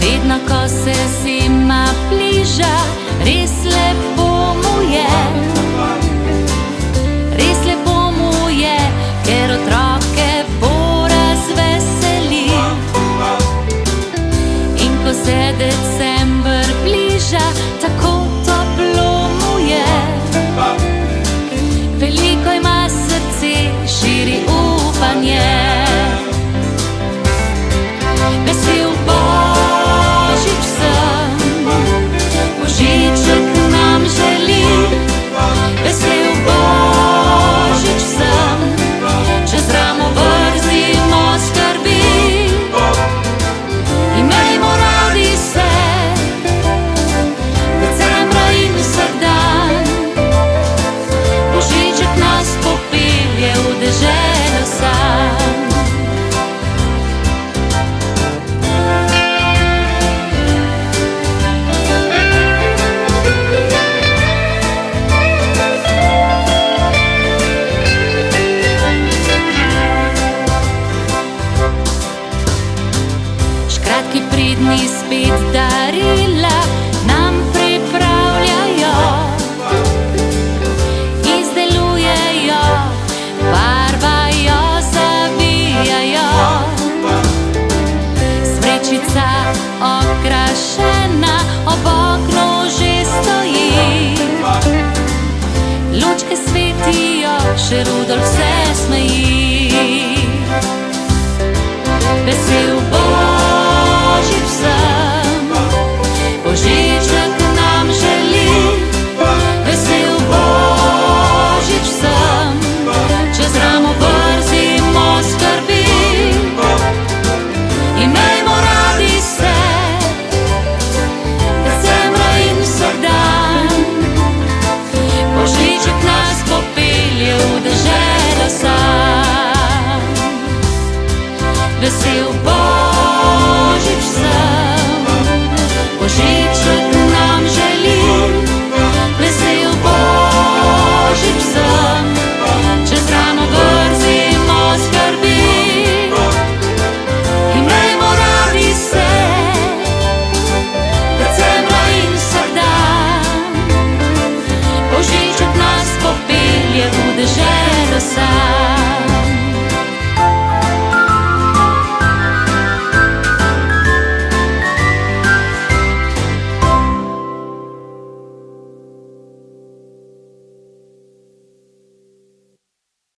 Vedno, ko se zima bliža, res lepo mu je. Res lepo mu je, ker otroke bo razveseli. In ko se december bliža, tako toplo mu je. Veliko ima srce, širi upanje. Vesel Božič vsem, Božiček nam želi. Vesel Božič vsem, čez ramo vrzimo skrbi. Imejmo radi se, decembra in vsak dan. Božiček nas popelje v deželo sam. Škratki pridni spet darila nam pripravljajo, izdelujejo, barvajo, zavijajo. Smrečica okrašena ob oknu že stoji. Lučke svetijo, še Rudolf se smeji. Vesel Božič vsem, Božiček nam želi. Vesel Božič vsem, čez ramo vrzimo skrbi. Imejmo radi se, decembra in vsak dan. Božiček nas popelje v deželo sam. Vesel Božič